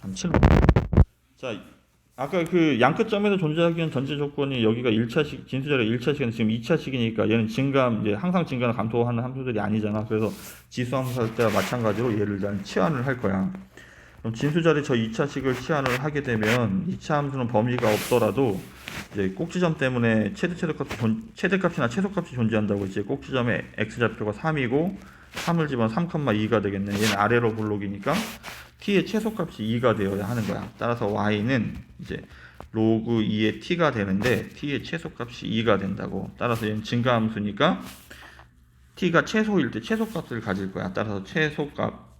다음 7번. 자, 아까 그 양끝점에서 존재하기 위한 전제 조건이 여기가 1차식, 진수자리가 1차식인데 지금 2차식이니까 얘는 증감, 이제 항상 증가나 감소하는 함수들이 아니잖아. 그래서 지수함수 할 때와 마찬가지로 얘를 일단 치환을 할 거야. 그럼 진수자리 저 2차식을 치환을 하게 되면 2차 함수는 범위가 없더라도 이제 꼭지점 때문에 최대값이나 최소값이 존재한다고 이제 꼭지점에 x좌표가 3이고 3을 집어넣으면 3,2가 되겠네. 얘는 아래로 볼록이니까 t의 최소값이 2가 되어야 하는 거야. 따라서 y는 이제 로그 2의 t가 되는데 t의 최소값이 2가 된다고. 따라서 얘는 증가함수니까 t가 최소일 때 최소값을 가질 거야. 따라서 최소값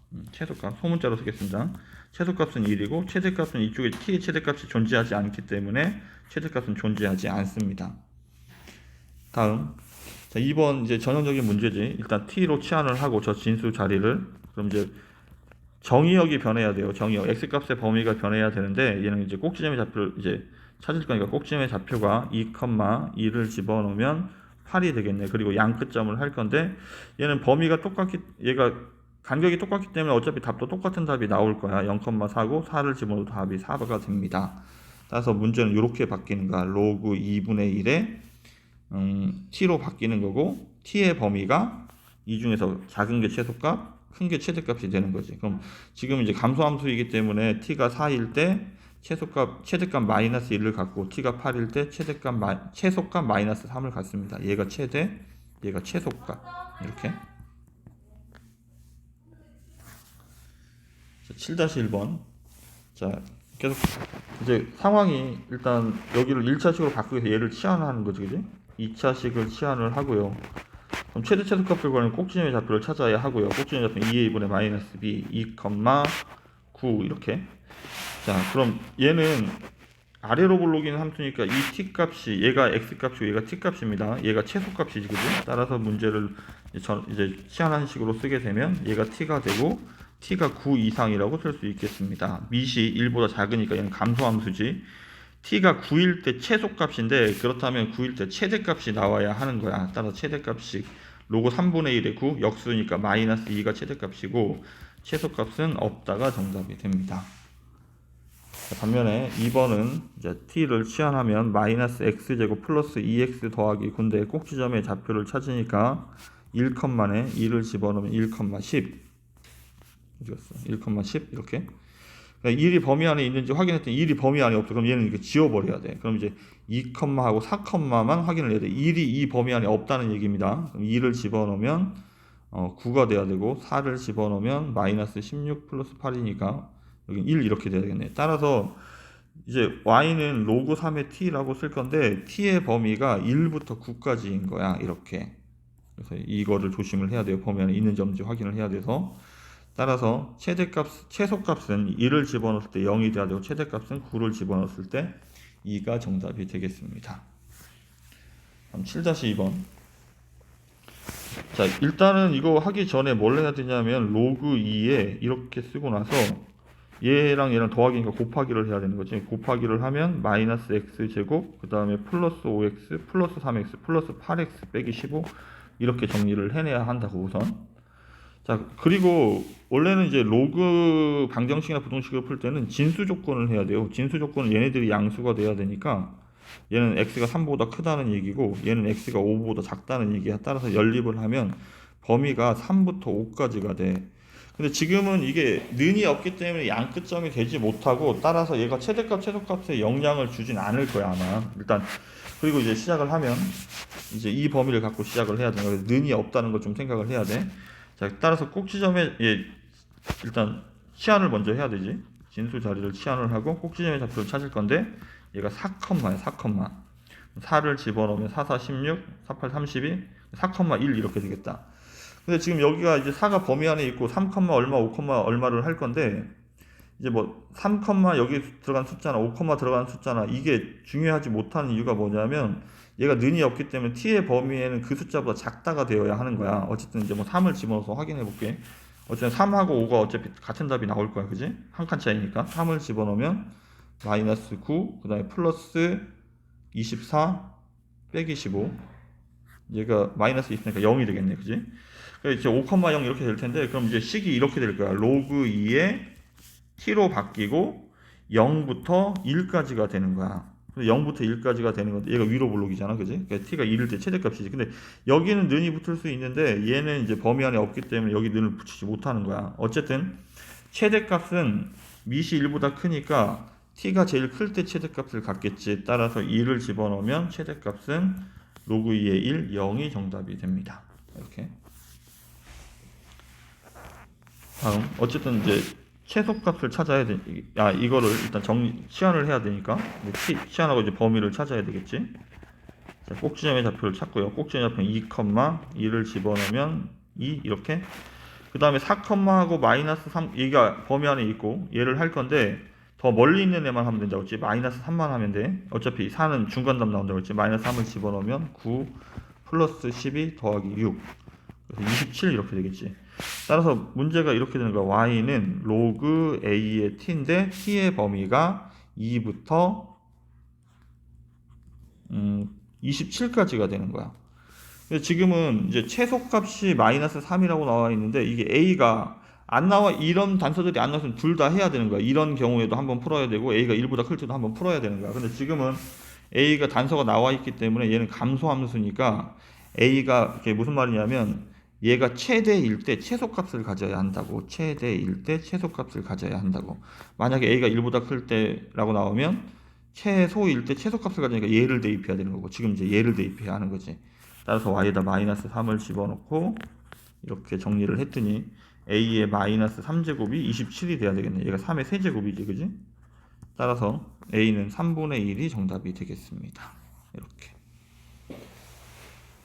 소문자로 쓰겠습니다. 최소값은 1이고 최대값은 이쪽에 t의 최대값이 존재하지 않기 때문에 최대값은 존재하지 않습니다. 다음, 자, 2번 이제 전형적인 문제지. 일단 t로 치환을 하고 저 진수 자리를, 그럼 이제 정의역이 변해야 돼요. 정의역. x값의 범위가 변해야 되는데 얘는 이제 꼭지점의 좌표를 이제 찾을 거니까 꼭지점의 좌표가 2,2를 집어넣으면 8이 되겠네. 그리고 양 끝점을 할 건데 얘는 범위가 얘가 간격이 똑같기 때문에 어차피 답도 똑같은 답이 나올 거야. 0,4고 4를 집어넣어도 답이 4가 됩니다. 따라서 문제는 이렇게 바뀌는 거야. 로그 2분의 1에 t로 바뀌는 거고, t의 범위가 이 중에서 작은 게 최소값, 큰 게 최대값이 되는 거지. 그럼 지금 이제 감소함수이기 때문에 t가 4일 때 최대값 마이너스 1을 갖고 t가 8일 때 최소값 마이너스 3을 갖습니다. 얘가 최대, 얘가 최소값. 이렇게. 자, 7-1번. 자, 계속 이제 상황이 일단 여기를 1차식으로 바꾸기 위해서 얘를 치환하는 거지, 그지? 2차식을 치환을 하고요. 그럼 최대 최소값을 구하는 꼭지점의 좌표를 찾아야 하고요. 꼭지점의 좌표는 2a분의 마이너스 b 2,9 이렇게. 자, 그럼 얘는 아래로 볼록이는 함수니까 이 t 값이 얘가 x 값이고 얘가 t 값입니다. 얘가 최소값이지, 그죠? 따라서 문제를 이제 치환한 식으로 쓰게 되면 얘가 t가 되고 t가 9 이상이라고 쓸 수 있겠습니다. 밑이 1보다 작으니까 얘는 감소함수지. t가 9일 때 최소값인데 그렇다면 9일 때 최대값이 나와야 하는 거야. 따라서 최대값이 로그 3분의 1의 9 역수니까 마이너스 2가 최대값이고 최소값은 없다가 정답이 됩니다. 반면에 2번은 이제 t를 치환하면 마이너스 x제곱 플러스 2x 더하기 9인데 꼭지점의 좌표를 찾으니까 1컴마에 2를 집어넣으면 1,10 어디갔어? 1,10 이렇게. 그러니까 1이 범위 안에 있는지 확인했더니 1이 범위 안에 없어. 그럼 얘는 이렇게 지워버려야 돼. 그럼 이제 2, 하고 4만 확인을 해야 돼. 1이 이 범위 안에 없다는 얘기입니다. 그럼 2를 집어넣으면 9가 돼야 되고 4를 집어넣으면 마이너스 16 플러스 8이니까 여기 1 이렇게 돼야 되겠네. 따라서 이제 y는 로그 3의 t라고 쓸 건데 t의 범위가 1부터 9까지인 거야. 이렇게. 그래서 이거를 조심을 해야 돼요. 범위 안에 있는지 없는지 확인을 해야 돼서. 따라서 최소값은 1을 집어넣을 때 0이 돼야 되고 최대값은 9를 집어넣었을 때 2가 정답이 되겠습니다. 그럼 7-2번. 자, 일단은 이거 하기 전에 뭘 해야 되냐면 로그 2에 이렇게 쓰고 나서 얘랑 얘랑 더하기니까 곱하기를 해야 되는 거지. 곱하기를 하면 마이너스 x제곱 그 다음에 플러스 5x 플러스 3x 플러스 8x 빼기 15 이렇게 정리를 해내야 한다고 우선. 자, 그리고 원래는 이제 로그 방정식이나 부등식을 풀 때는 진수 조건을 해야 돼요. 진수 조건은 얘네들이 양수가 돼야 되니까 얘는 x가 3보다 크다는 얘기고 얘는 x가 5보다 작다는 얘기야. 따라서 연립을 하면 범위가 3부터 5까지가 돼. 근데 지금은 이게 는이 없기 때문에 양 끝점이 되지 못하고 따라서 얘가 최대값 최소값에 영향을 주진 않을 거야 아마. 일단 그리고 이제 시작을 하면 이제 이 범위를 갖고 시작을 해야 되는 거예요. 는이 없다는 걸 좀 생각을 해야 돼. 자, 따라서 꼭지점에 일단 치환을 먼저 해야 되지. 진수 자리를 치환을 하고 꼭지점의 좌표를 찾을 건데 얘가 4컴마야. 4를 집어넣으면 4, 4, 16, 4, 8, 32, 4,1 이렇게 되겠다. 근데 지금 여기가 이제 4가 범위 안에 있고 3, 얼마, 5, 얼마를 할 건데 이제 뭐 3, 여기 들어간 숫자나 5, 들어간 숫자나 이게 중요하지 못한 이유가 뭐냐면 얘가 는이 없기 때문에 t의 범위에는 그 숫자보다 작다가 되어야 하는 거야. 어쨌든 이제 뭐 3을 집어넣어서 확인해 볼게. 어쨌든 3하고 5가 어차피 같은 답이 나올 거야. 그지? 한 칸 차이니까 3을 집어넣으면 마이너스 9, 그 다음에 플러스 24 빼기 15 얘가 마이너스 있으니까 0이 되겠네. 그지? 그래서 이제 5,0 이렇게 될 텐데 그럼 이제 식이 이렇게 될 거야. 로그 2에 t로 바뀌고 0부터 1까지가 되는 거야. 0부터 1까지가 되는 건데 얘가 위로 볼록이잖아, 그지? 그러니까 t가 1일 때 최대값이지. 근데 여기는 는이 붙을 수 있는데 얘는 이제 범위 안에 없기 때문에 여기 는을 붙이지 못하는 거야. 어쨌든 최대값은 밑이 1보다 크니까 t가 제일 클 때 최대값을 갖겠지. 따라서 2를 집어넣으면 최대값은 로그 2의 1, 0이 정답이 됩니다. 이렇게. 다음 어쨌든 이제 최소값을 찾아야 돼. 이거를 일단 치환을 해야 되니까 치환하고 이제 범위를 찾아야 되겠지. 자, 꼭지점의 좌표를 찾고요. 꼭지점의 좌표는 2,2를 집어넣으면 2 이렇게. 그 다음에 4,하고 마이너스 3 얘가 범위 안에 있고 얘를 할 건데 더 멀리 있는 애만 하면 된다고 했지. 마이너스 3만 하면 돼. 어차피 4는 중간답 나온다고 했지. 마이너스 3을 집어넣으면 9 플러스 12 더하기 6 그래서 27 이렇게 되겠지. 따라서 문제가 이렇게 되는 거야. y는 로그 a의 t인데 t의 범위가 2부터 27까지가 되는 거야. 지금은 이제 최소값이 마이너스 3이라고 나와 있는데 이게 a가 안 나와. 이런 단서들이 안 나왔으면 둘 다 해야 되는 거야. 이런 경우에도 한번 풀어야 되고 a가 1보다 클 때도 한번 풀어야 되는 거야. 근데 지금은 a가 단서가 나와 있기 때문에 얘는 감소함수니까 a가 이게 무슨 말이냐면 얘가 최대일 때 최소값을 가져야 한다고. 최대일 때 최소값을 가져야 한다고. 만약에 a가 1보다 클 때라고 나오면 최소일 때 최소값을 가져니까 얘를 대입해야 되는 거고 지금 이제 얘를 대입해야 하는 거지. 따라서 y에다 마이너스 3을 집어넣고 이렇게 정리를 했더니 a의 마이너스 3제곱이 27이 돼야 되겠네. 얘가 3의 세제곱이지, 그지? 따라서 a는 3분의 1이 정답이 되겠습니다. 이렇게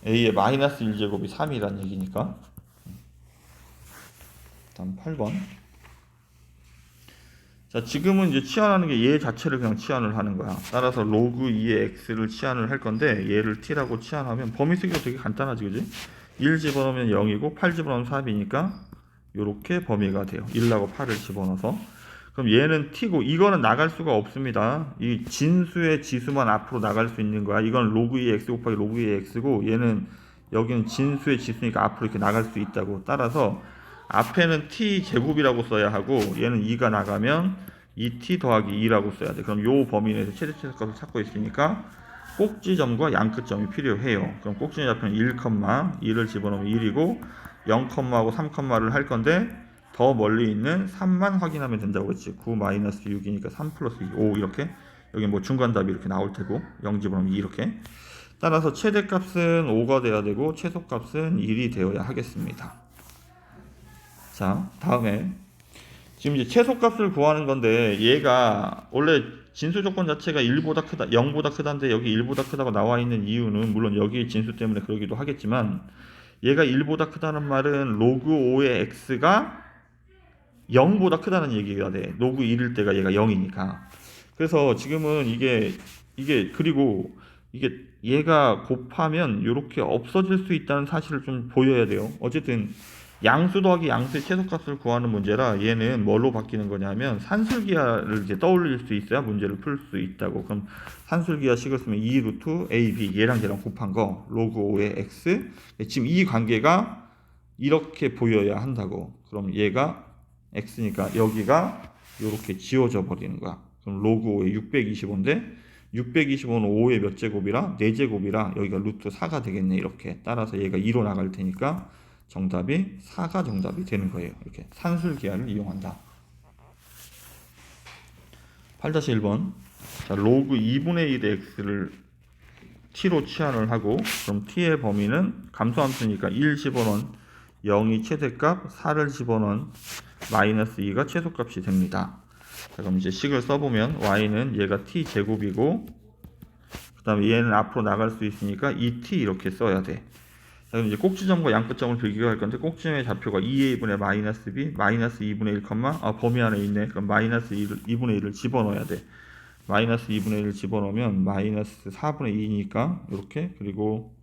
a의 마이너스 1제곱이 3이란 얘기니까. 다음 8번. 자, 지금은 이제 치환하는 게 얘 자체를 그냥 치환을 하는 거야. 따라서 로그 2의 x를 치환을 할 건데 얘를 t라고 치환하면 범위 쓰기가 되게 간단하지, 그지? 1 집어넣으면 0이고 8 집어넣으면 3이니까 요렇게 범위가 돼요. 1하고 8을 집어넣어서. 그럼 얘는 t고 이거는 나갈 수가 없습니다. 이 진수의 지수만 앞으로 나갈 수 있는 거야. 이건 로그 2의 x 곱하기 로그 2의 x고 얘는 여기는 진수의 지수니까 앞으로 이렇게 나갈 수 있다고. 따라서 앞에는 t 제곱이라고 써야 하고 얘는 2가 나가면 2t 더하기 2라고 써야 돼. 그럼 요 범위 내에서 최대 최소값을 찾고 있으니까 꼭지점과 양끝점이 필요해요. 그럼 꼭지점 좌표는 1, 2를 집어넣으면 1이고 0,하고 3,를 할 건데 더 멀리 있는 3만 확인하면 된다고 했지. 9 마이너스 6이니까 3 플러스 2, 5 이렇게. 여기 뭐 중간답이 이렇게 나올 테고 0 집어넣으면 2 이렇게. 따라서 최대값은 5가 돼야 되고 최소값은 1이 되어야 하겠습니다. 자, 다음에 지금 이제 최소값을 구하는 건데 얘가 원래 진수 조건 자체가 1보다 크다, 0보다 크다인데 여기 1보다 크다고 나와 있는 이유는 물론 여기 진수 때문에 그러기도 하겠지만 얘가 1보다 크다는 말은 로그 5의 x가 0보다 크다는 얘기가 돼. 로그 1일 때가 얘가 0이니까. 그래서 지금은 이게 그리고 이게 얘가 곱하면 이렇게 없어질 수 있다는 사실을 좀 보여야 돼요. 어쨌든 양수 더하기 양수의 최소값을 구하는 문제라 얘는 뭘로 바뀌는 거냐면 산술기하를 이제 떠올릴 수 있어야 문제를 풀 수 있다고. 그럼 산술기하식을 쓰면 2 루트 a, b 얘랑 곱한 거 로그 5의 x. 지금 이 관계가 이렇게 보여야 한다고. 그럼 얘가 x니까 여기가 이렇게 지워져 버리는 거야. 그럼 로그 5의 625인데 625는 5의 몇 제곱이라? 4제곱이라 여기가 루트 4가 되겠네. 이렇게. 따라서 얘가 2로 나갈 테니까 정답이 4가 정답이 되는 거예요. 이렇게 산술기하를 이용한다. 8-1번. 자, 로그 2분의 1의 x를 t로 치환을 하고 그럼 t의 범위는 감소함수니까 1 집어넣은 0이 최대값, 4를 집어넣은 마이너스 2가 최소값이 됩니다. 자, 그럼 이제 식을 써보면 y는 얘가 t 제곱이고 그 다음에 얘는 앞으로 나갈 수 있으니까 2t 이렇게 써야 돼. 자, 그럼 이제 꼭지점과 양끝점을 비교할 건데 꼭지점의 좌표가 2a분의 마이너스 b 마이너스 2분의 1, 범위 안에 있네. 그럼 마이너스 2분의 1을 집어넣어야 돼. 마이너스 2분의 1을 집어넣으면 마이너스 4분의 2니까 이렇게. 그리고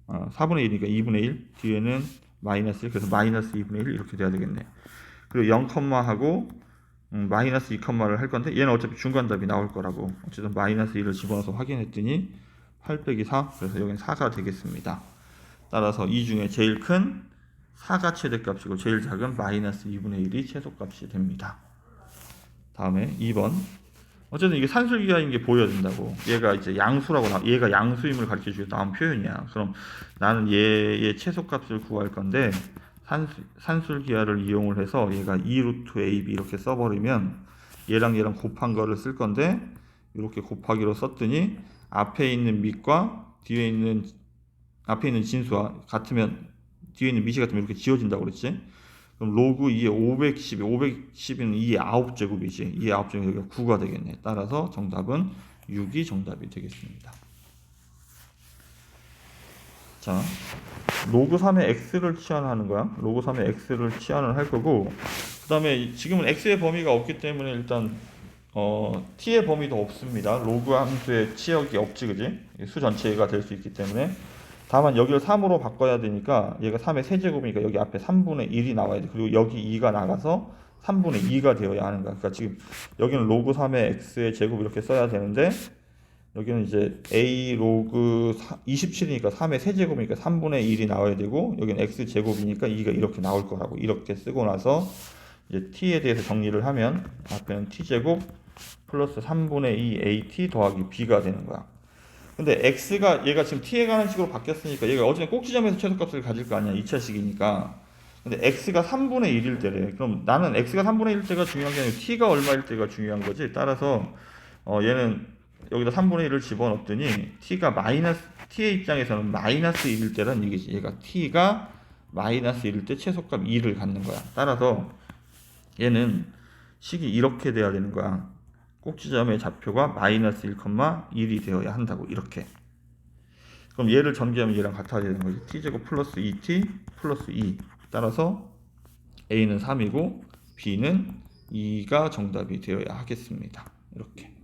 4분의 1이니까 2분의 1 뒤에는 마이너스 1, 그래서 마이너스 2분의 1 이렇게 돼야 되겠네. 그리고 0, 하고 마이너스 2,를 할 건데 얘는 어차피 중간답이 나올 거라고. 어쨌든 마이너스 1을 집어넣어서 확인했더니 8 빼기 4, 그래서 여기는 4가 되겠습니다. 따라서 이 중에 제일 큰 4가 최대값이고 제일 작은 마이너스 2분의 1이 최소값이 됩니다. 다음에 2번. 어쨌든 이게 산술기하인 게 보여야 된다고. 얘가 이제 양수라고 얘가 양수임을 가르쳐 주고 나온 표현이야. 그럼 나는 얘의 최소값을 구할 건데 산술기하를 이용을 해서 얘가 2루트 ab 이렇게 써버리면 얘랑 곱한 거를 쓸 건데 이렇게 곱하기로 썼더니 앞에 있는 밑과 뒤에 있는 진수와 같으면 뒤에 있는 밑이 같으면 이렇게 지워진다고 그랬지. 그럼 로그 2의 510은 2의 9제곱이지. 2의 9제곱이 여기가 9가 되겠네. 따라서 정답은 6이 정답이 되겠습니다. 자, 로그 3의 x를 치환하는 거야. 로그 3의 x를 치환을 할 거고 그 다음에 지금은 x의 범위가 없기 때문에 일단 t의 범위도 없습니다. 로그 함수의 치역이 없지, 그지? 수 전체가 될 수 있기 때문에. 다만 여기를 3으로 바꿔야 되니까 얘가 3의 세제곱이니까 여기 앞에 3분의 1이 나와야 돼. 그리고 여기 2가 나가서 3분의 2가 되어야 하는 거야. 그러니까 지금 여기는 로그 3의 x의 제곱 이렇게 써야 되는데 여기는 이제 a 로그 27이니까 3의 세제곱이니까 3분의 1이 나와야 되고 여기는 x 제곱이니까 2가 이렇게 나올 거라고. 이렇게 쓰고 나서 이제 t에 대해서 정리를 하면 앞에는 t 제곱 플러스 3분의 2 at 더하기 b가 되는 거야. 근데 x가 얘가 지금 t에 가는 식으로 바뀌었으니까 얘가 어쨌든 꼭지점에서 최소값을 가질 거 아니야. 2차식이니까. 근데 x가 3분의 1일 때래. 그럼 나는 x가 3분의 1일 때가 중요한 게 아니고 t가 얼마일 때가 중요한 거지. 따라서 얘는 여기다 3분의 1을 집어넣었더니 t가 마이너스 t의 입장에서는 마이너스 1일 때란 얘기지. 얘가 t가 마이너스 1일 때 최소값 2를 갖는 거야. 따라서 얘는 식이 이렇게 돼야 되는 거야. 꼭지점의 좌표가 마이너스 1,1이 되어야 한다고. 이렇게. 그럼 얘를 전개하면 얘랑 같아야 되는 거지. t제곱 플러스 2t 플러스 2. 따라서 a는 3이고 b는 2가 정답이 되어야 하겠습니다. 이렇게.